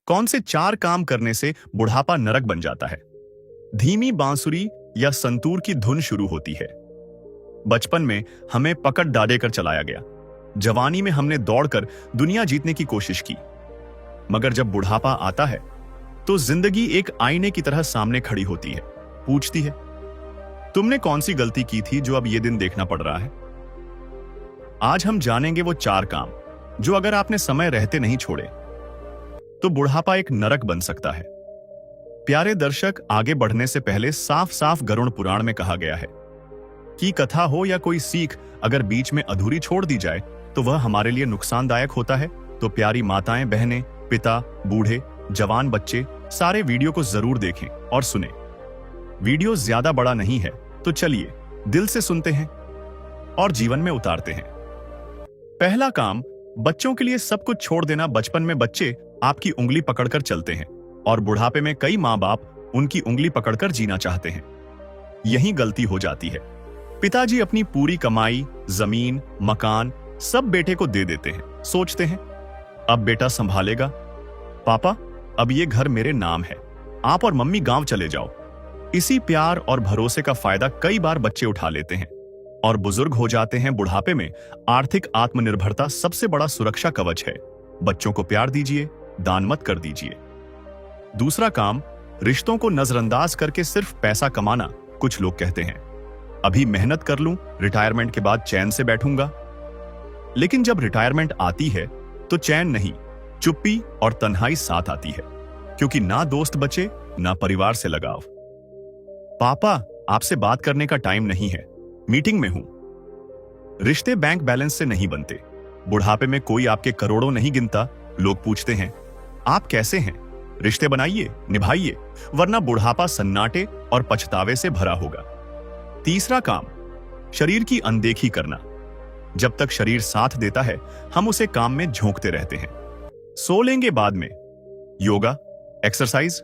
कौन से 4 काम करने से बुढ़ापा नरक बन जाता है? धीमी बांसुरी या संतूर की धुन शुरू होती है। बचपन में हमें पकड़ डाले कर चलाया गया। जवानी में हमने दौड़कर दुनिया जीतने की कोशिश की। मगर जब बुढ़ापा आता है तो जिंदगी एक आईने की तरह सामने खड़ी होती है, पूछती है, तुमने कौन सी गलती की थी जो अब यह दिन देखना पड़ रहा है? आज हम जानेंगे वो 4 काम जो अगर आपने समय रहते नहीं छोड़े तो बुढ़ापा एक नरक बन सकता है। प्यारे दर्शक, आगे बढ़ने से पहले साफ साफ गरुड़ पुराण में कहा गया है कि कथा हो या कोई सीख अगर बीच में अधूरी छोड़ दी जाए तो वह हमारे लिए नुकसानदायक होता है। तो प्यारी माताएं, बहनें, पिता, बूढ़े, जवान, बच्चे सारे वीडियो को जरूर देखें और सुने। वीडियो ज्यादा बड़ा नहीं है तो चलिए दिल से सुनते हैं और जीवन में उतारते हैं। पहला काम, बच्चों के लिए सब कुछ छोड़ देना। बचपन में बच्चे आपकी उंगली पकड़कर चलते हैं और बुढ़ापे में कई माँ बाप उनकी उंगली पकड़कर जीना चाहते हैं। यही गलती हो जाती है। पिताजी अपनी पूरी कमाई, जमीन, मकान सब बेटे को दे देते हैं। सोचते हैं अब बेटा संभालेगा। पापा, अब ये घर मेरे नाम है, आप और मम्मी गांव चले जाओ। इसी प्यार और भरोसे का फायदा कई बार बच्चे उठा लेते हैं और बुजुर्ग हो जाते हैं। बुढ़ापे में आर्थिक आत्मनिर्भरता सबसे बड़ा सुरक्षा कवच है। बच्चों को प्यार दीजिए, दान मत कर दीजिए। दूसरा काम, रिश्तों को नजरअंदाज करके सिर्फ पैसा कमाना। कुछ लोग कहते हैं अभी मेहनत कर लूं, रिटायरमेंट के बाद चैन से बैठूंगा। लेकिन जब रिटायरमेंट आती है तो चैन नहीं, चुप्पी और तन्हाई साथ आती है, क्योंकि ना दोस्त बचे ना परिवार से लगाव। पापा, आपसे बात करने का टाइम नहीं है, मीटिंग में हूं। रिश्ते बैंक बैलेंस से नहीं बनते। बुढ़ापे में कोई आपके करोड़ों नहीं गिनता। लोग पूछते हैं आप कैसे हैं? रिश्ते बनाइए, निभाइए, वरना बुढ़ापा सन्नाटे और पछतावे से भरा होगा। तीसरा काम, शरीर की अनदेखी करना। जब तक शरीर साथ देता है हम उसे काम में झोंकते रहते हैं। सो लेंगे बाद में, योगा, एक्सरसाइज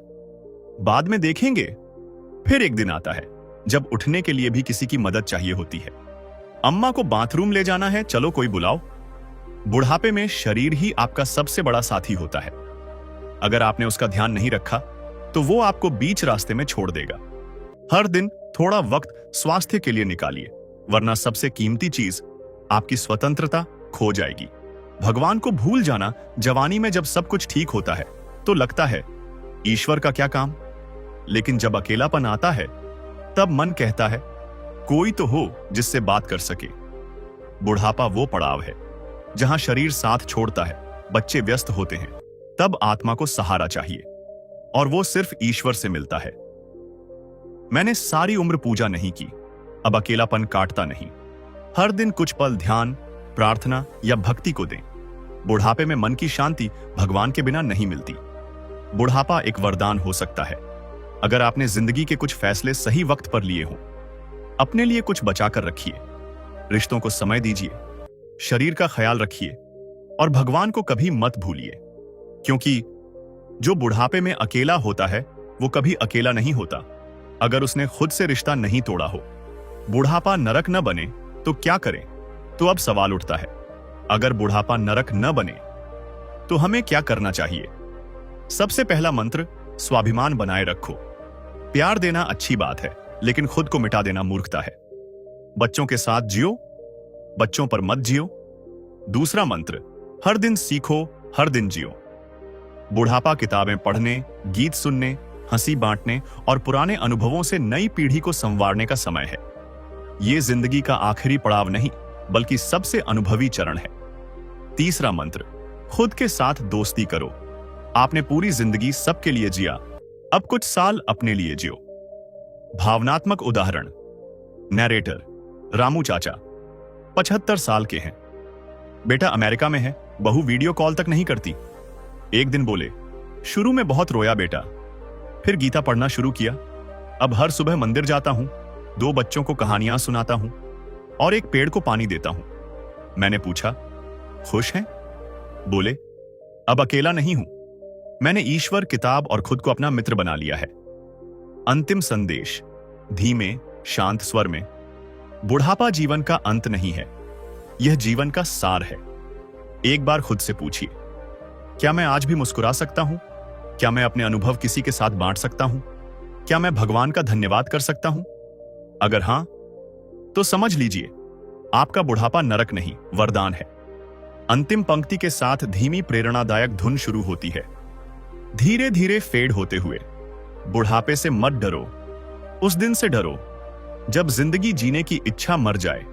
बाद में देखेंगे। फिर एक दिन आता है जब उठने के लिए भी किसी की मदद चाहिए होती है। अम्मा को बाथरूम ले जाना है, चलो कोई बुलाओ। बुढ़ापे में शरीर ही आपका सबसे बड़ा साथी होता है। अगर आपने उसका ध्यान नहीं रखा तो वो आपको बीच रास्ते में छोड़ देगा। हर दिन थोड़ा वक्त स्वास्थ्य के लिए निकालिए, वरना सबसे कीमती चीज आपकी स्वतंत्रता खो जाएगी। भगवान को भूल जाना। जवानी में जब सब कुछ ठीक होता है तो लगता है ईश्वर का क्या काम, लेकिन जब अकेलापन आता है तब मन कहता है कोई तो हो जिससे बात कर सके। बुढ़ापा वो पड़ाव है जहां शरीर साथ छोड़ता है, बच्चे व्यस्त होते हैं, तब आत्मा को सहारा चाहिए और वो सिर्फ ईश्वर से मिलता है। मैंने सारी उम्र पूजा नहीं की, अब अकेलापन काटता नहीं। हर दिन कुछ पल ध्यान, प्रार्थना या भक्ति को दें। बुढ़ापे में मन की शांति भगवान के बिना नहीं मिलती। बुढ़ापा एक वरदान हो सकता है अगर आपने जिंदगी के कुछ फैसले सही वक्त पर लिए हों। अपने लिए कुछ बचाकर रखिए, रिश्तों को समय दीजिए, शरीर का ख्याल रखिए और भगवान को कभी मत भूलिए, क्योंकि जो बुढ़ापे में अकेला होता है वो कभी अकेला नहीं होता अगर उसने खुद से रिश्ता नहीं तोड़ा हो। बुढ़ापा नरक न बने तो क्या करें? तो अब सवाल उठता है, अगर बुढ़ापा नरक न बने तो हमें क्या करना चाहिए? सबसे पहला मंत्र, स्वाभिमान बनाए रखो। प्यार देना अच्छी बात है, लेकिन खुद को मिटा देना मूर्खता है। बच्चों के साथ जियो, बच्चों पर मत जियो। दूसरा मंत्र, हर दिन सीखो, हर दिन जियो। बुढ़ापा किताबें पढ़ने, गीत सुनने, हंसी बांटने और पुराने अनुभवों से नई पीढ़ी को संवारने का समय है। यह जिंदगी का आखिरी पड़ाव नहीं, बल्कि सबसे अनुभवी चरण है। तीसरा मंत्र, खुद के साथ दोस्ती करो। आपने पूरी जिंदगी सबके लिए जिया, अब कुछ साल अपने लिए जियो। भावनात्मक उदाहरण, नैरेटर रामू चाचा 75 साल के हैं। बेटा अमेरिका में है, बहू वीडियो कॉल तक नहीं करती। एक दिन बोले, शुरू में बहुत रोया बेटा, फिर गीता पढ़ना शुरू किया। अब हर सुबह मंदिर जाता हूं, 2 बच्चों को कहानियां सुनाता हूं और एक पेड़ को पानी देता हूं। मैंने पूछा, खुश हैं? बोले, अब अकेला नहीं हूं, मैंने ईश्वर, किताब और खुद को अपना मित्र बना लिया है। अंतिम संदेश, धीमे शांत स्वर में, बुढ़ापा जीवन का अंत नहीं है, यह जीवन का सार है। एक बार खुद से पूछिए, क्या मैं आज भी मुस्कुरा सकता हूं? क्या मैं अपने अनुभव किसी के साथ बांट सकता हूं? क्या मैं भगवान का धन्यवाद कर सकता हूं? अगर हां, तो समझ लीजिए, आपका बुढ़ापा नरक नहीं, वरदान है। अंतिम पंक्ति के साथ धीमी प्रेरणादायक धुन शुरू होती है, धीरे धीरे फेड होते हुए। बुढ़ापे से मत डरो, उस दिन से डरो जब जिंदगी जीने की इच्छा मर जाए।